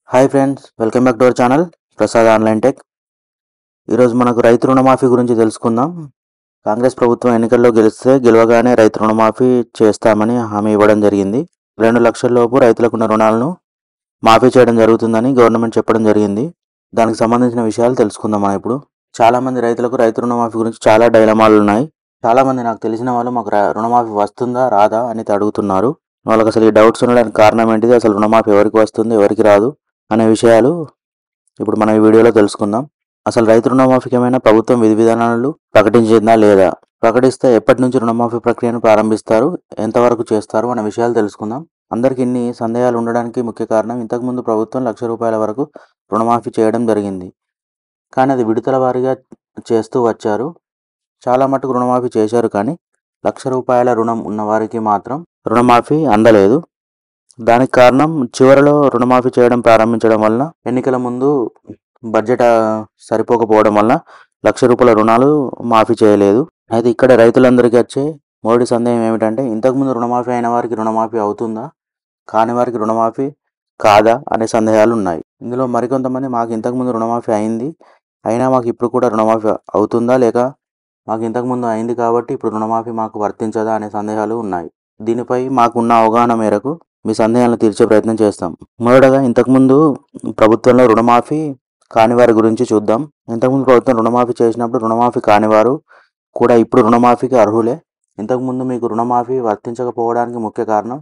Hi friends, welcome back to our channel Prasad online tech. ఈరోజు మనకు రైతు రుణమాఫీ గురించి తెలుసుకుందాం. కాంగ్రెస్ ప్రభుత్వం ఎన్నికల్లో గెలవగానే రైతు రుణమాఫీ చేస్తామని హామీ ఇవ్వడం జరిగింది. 2 లక్షల లోపు రైతులకున్న రుణాలను మాఫీ చేయడం జరుగుతుందని గవర్నమెంట్ చెప్పడం జరిగింది. దానికి సంబంధించిన విషయాలు తెలుసుకుందాం మనం ఇప్పుడు. చాలామంది రైతులకు రైతు రుణమాఫీ గురించి చాలా డైలమాలు ఉన్నాయి. చాలామంది నాకు తెలిసిన వాళ్ళు మాకు రుణమాఫీ వస్తుందా రాదా అని అడుగుతున్నారు. వాళ్ళకి అసలు ఈ డౌట్స్ ఉండడానికి కారణం ఏంటిది, అసలు రుణమాఫీ ఎవరికి వస్తుంది ఎవరికి రాదు అనే విషయాలు ఇప్పుడు మనం ఈ వీడియోలో తెలుసుకుందాం. అసలు రైతు రుణమాఫీకి ఏమైనా ప్రభుత్వం విధి విధానాలు ప్రకటించిందా లేదా, ప్రకటిస్తే ఎప్పటి నుంచి రుణమాఫీ ప్రక్రియను ప్రారంభిస్తారు, ఎంతవరకు చేస్తారు అనే విషయాలు తెలుసుకుందాం. అందరికి ఇన్ని సందేహాలు ఉండడానికి ముఖ్య కారణం, ఇంతకుముందు ప్రభుత్వం ₹1,00,000 వరకు రుణమాఫీ చేయడం జరిగింది. కానీ అది విడతల వారీగా చేస్తూ వచ్చారు. చాలా మటుకు రుణమాఫీ చేశారు, కానీ ₹1,00,000 రుణం ఉన్న వారికి మాత్రం రుణమాఫీ అందలేదు. దానికి కారణం చివరిలో రుణమాఫీ చేయడం ప్రారంభించడం వలన ఎన్నికల ముందు బడ్జెట్ సరిపోకపోవడం వలన ₹1,00,000 రుణాలు మాఫీ చేయలేదు. అయితే ఇక్కడ రైతులందరికీ వచ్చే మొదటి సందేహం ఏమిటంటే, ఇంతకుముందు రుణమాఫీ అయిన వారికి రుణమాఫీ అవుతుందా, కాని వారికి రుణమాఫీ కాదా అనే సందేహాలు ఉన్నాయి. ఇందులో మరికొంతమంది మాకు ఇంతకుముందు రుణమాఫీ అయింది, అయినా మాకు ఇప్పుడు కూడా రుణమాఫీ అవుతుందా, లేక మాకు ఇంతకుముందు అయింది కాబట్టి ఇప్పుడు రుణమాఫీ మాకు వర్తించదా అనే సందేహాలు ఉన్నాయి. దీనిపై మాకున్న అవగాహన మేరకు మీ సందేహాలను తీర్చే ప్రయత్నం చేస్తాం. మొదటగా ఇంతకుముందు ప్రభుత్వంలో రుణమాఫీ కానివారి గురించి చూద్దాం. ఇంతకుముందు ప్రభుత్వం రుణమాఫీ చేసినప్పుడు రుణమాఫీ కానివారు కూడా ఇప్పుడు రుణమాఫీకి అర్హులే. ఇంతకుముందు మీకు రుణమాఫీ వర్తించకపోవడానికి ముఖ్య కారణం,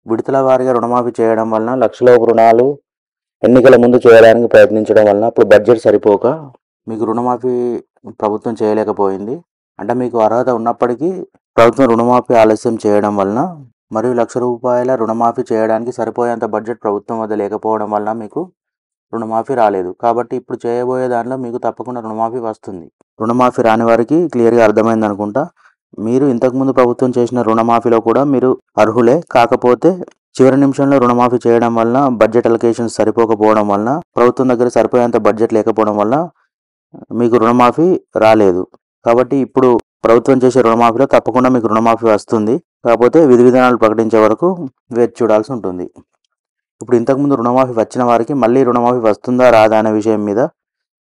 విడతల వారీగా రుణమాఫీ చేయడం వలన లక్షలోపు రుణాలు ఎన్నికల ముందు చేయడానికి ప్రయత్నించడం వలన అప్పుడు బడ్జెట్ సరిపోక మీకు రుణమాఫీ ప్రభుత్వం చేయలేకపోయింది. అంటే మీకు అర్హత ఉన్నప్పటికీ ప్రభుత్వం రుణమాఫీ ఆలస్యం చేయడం వలన మరియు ₹1,00,000 రుణమాఫీ చేయడానికి సరిపోయేంత బడ్జెట్ ప్రభుత్వం వద్ద లేకపోవడం వలన మీకు రుణమాఫీ రాలేదు. కాబట్టి ఇప్పుడు చేయబోయే దానిలో మీకు తప్పకుండా రుణమాఫీ వస్తుంది. రుణమాఫీ రాని వారికి క్లియర్గా అర్థమైంది అనుకుంటా. మీరు ఇంతకుముందు ప్రభుత్వం చేసిన రుణమాఫీలో కూడా మీరు అర్హులే, కాకపోతే చివరి నిమిషంలో రుణమాఫీ చేయడం వలన బడ్జెట్ అలొకేషన్స్ సరిపోకపోవడం వలన ప్రభుత్వం దగ్గర సరిపోయేంత బడ్జెట్ లేకపోవడం వలన మీకు రుణమాఫీ రాలేదు. కాబట్టి ఇప్పుడు ప్రభుత్వం చేసే రుణమాఫీలో తప్పకుండా మీకు రుణమాఫీ వస్తుంది. కాకపోతే విధి విధానాలు ప్రకటించే వరకు వేచి చూడాల్సి ఉంటుంది. ఇప్పుడు ఇంతకుముందు రుణమాఫీ వచ్చిన వారికి మళ్ళీ రుణమాఫీ వస్తుందా రాదా అనే విషయం మీద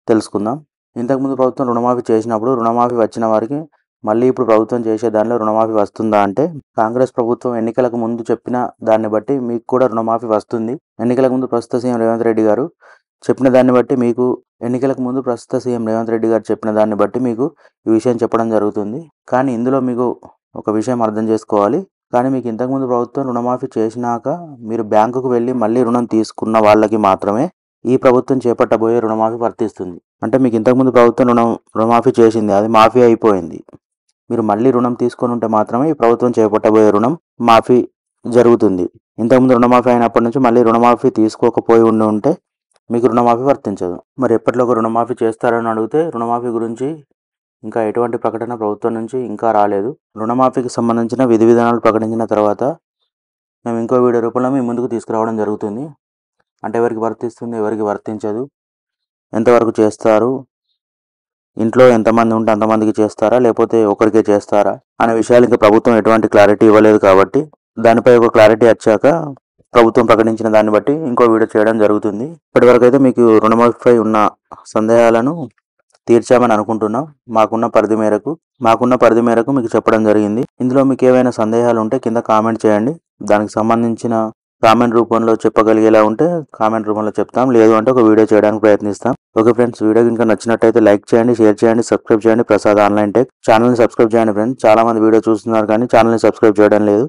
తెలుసుకుందాం. ఇంతకుముందు ప్రభుత్వం రుణమాఫీ చేసినప్పుడు రుణమాఫీ వచ్చిన వారికి మళ్ళీ ఇప్పుడు ప్రభుత్వం చేసే దానిలో రుణమాఫీ వస్తుందా అంటే, కాంగ్రెస్ ప్రభుత్వం ఎన్నికలకు ముందు చెప్పిన దాన్ని బట్టి మీకు కూడా రుణమాఫీ వస్తుంది. ఎన్నికలకు ముందు ప్రస్తుత సీఎం రేవంత్ రెడ్డి గారు చెప్పిన దాన్ని బట్టి మీకు ఈ విషయం చెప్పడం జరుగుతుంది. కానీ ఇందులో మీకు ఒక విషయం అర్థం చేసుకోవాలి. కానీ మీకు ఇంతకుముందు ప్రభుత్వం రుణమాఫీ చేసినాక మీరు బ్యాంకుకు వెళ్ళి మళ్ళీ రుణం తీసుకున్న వాళ్ళకి మాత్రమే ఈ ప్రభుత్వం చేపట్టబోయే రుణమాఫీ వర్తిస్తుంది. అంటే మీకు ఇంతకుముందు ప్రభుత్వం రుణమాఫీ చేసింది, అది మాఫీ అయిపోయింది. మీరు మళ్ళీ రుణం తీసుకొని ఉంటే మాత్రమే ఈ ప్రభుత్వం చేపట్టబోయే రుణం మాఫీ జరుగుతుంది. ఇంతకుముందు రుణమాఫీ అయినప్పటి నుంచి మళ్ళీ రుణమాఫీ తీసుకోకపోయి ఉంటే మీకు రుణమాఫీ వర్తించదు. మరి ఎప్పటిలోగా రుణమాఫీ చేస్తారని అడిగితే, రుణమాఫీ గురించి ఇంకా ఎటువంటి ప్రకటన ప్రభుత్వం నుంచి ఇంకా రాలేదు. రుణమాఫీకి సంబంధించిన విధి విధానాలు ప్రకటించిన తర్వాత మేము ఇంకో వీడియో రూపంలో మీ ముందుకు తీసుకురావడం జరుగుతుంది. అంటే ఎవరికి వర్తిస్తుంది, ఎవరికి వర్తించదు, ఎంతవరకు చేస్తారు, ఇంట్లో ఎంతమంది ఉంటే అంతమందికి చేస్తారా లేకపోతే ఒకరికే చేస్తారా అనే విషయాలు ఇంకా ప్రభుత్వం ఎటువంటి క్లారిటీ ఇవ్వలేదు. కాబట్టి దానిపై ఒక క్లారిటీ వచ్చాక ప్రభుత్వం ప్రకటించిన దాన్ని బట్టి ఇంకో వీడియో చేయడం జరుగుతుంది. ఇప్పటివరకు అయితే మీకు రుణమాఫీపై ఉన్న సందేహాలను తీర్చామని అనుకుంటున్నాం. మాకున్న పరిధి మేరకు మీకు చెప్పడం జరిగింది. ఇందులో మీకు ఏవైనా సందేహాలు ఉంటే కింద కామెంట్ చేయండి. దానికి సంబంధించిన కామెంట్ రూపంలో చెప్పగలిగేలా ఉంటే కామెంట్ రూపంలో చెప్తాం, లేదు అంటే ఒక వీడియో చేయడానికి ప్రయత్నిస్తాం. ఓకే ఫ్రెండ్స్, వీడియో కనుక నచ్చినట్టయితే లైక్ చేయండి, షేర్ చేయండి, సబ్స్క్రైబ్ చేయండి. ప్రసాద్ ఆన్లైన్ టెక్ ఛానల్ని సబ్స్క్రైబ్ చేయండి ఫ్రెండ్స్. చాలా మంది వీడియో చూస్తున్నారు కానీ ఛానల్ని సబ్స్క్రైబ్ చేయడం లేదు.